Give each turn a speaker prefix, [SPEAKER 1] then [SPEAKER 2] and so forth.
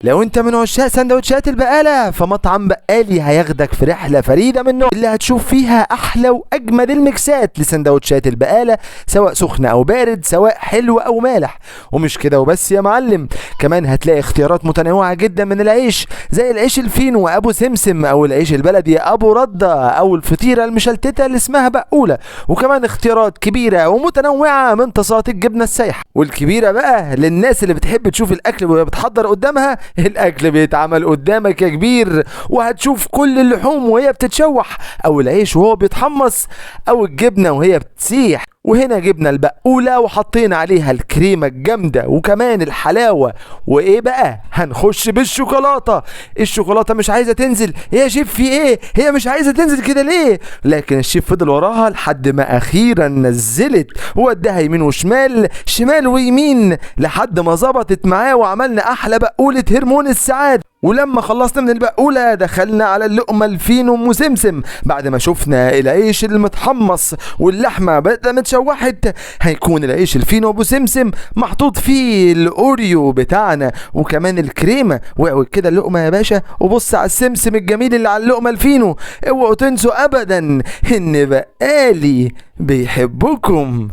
[SPEAKER 1] لو انت من عشاق سندوتشات البقالة فمطعم بقالي هياخدك في رحلة فريدة من نوعها اللي هتشوف فيها احلى واجمد الميكسات لسندوتشات البقالة، سواء سخن او بارد، سواء حلو او مالح. ومش كده وبس يا معلم، كمان هتلاقي اختيارات متنوعة جدا من العيش، زي العيش الفينو ابو سمسم، او العيش البلدي ابو ردة، او الفطيرة المشلتتة اللي اسمها بقولة. وكمان اختيارات كبيرة ومتنوعة من طاسات الجبنة السايحة، والكبيرة بقى للناس اللي بتحب تشوف الاكل وهي بتحضر قدامها. الاكل بيتعمل قدامك يا كبير، وهتشوف كل اللحوم وهي بتتشوح، او العيش وهو بيتحمص، او الجبنة وهي بتسيح. وهنا جبنا البقولة وحطينا عليها الكريمة الجامدة وكمان الحلاوة. وايه بقى، هنخش بالشوكولاتة. الشوكولاتة مش عايزة تنزل يا شيف، في ايه؟ هي مش عايزة تنزل كده ليه؟ لكن الشيف فضل وراها لحد ما اخيرا نزلت، ووداها يمين وشمال، شمال ويمين، لحد ما ظبطت معاه وعملنا احلى بقولة هرمون السعادة. ولما خلصنا من البقولة دخلنا على اللقمة الفينو ام سمسم. بعد ما شفنا العيش المتحمص واللحمة بدأت متشوحت، هيكون العيش الفينو ابو سمسم محطوط فيه الاوريو بتاعنا وكمان الكريمة. واعوج كده اللقمة يا باشا وبص على السمسم الجميل اللي على اللقمة الفينو. اوعوا تنسوا ابدا ان بقالي بيحبكم.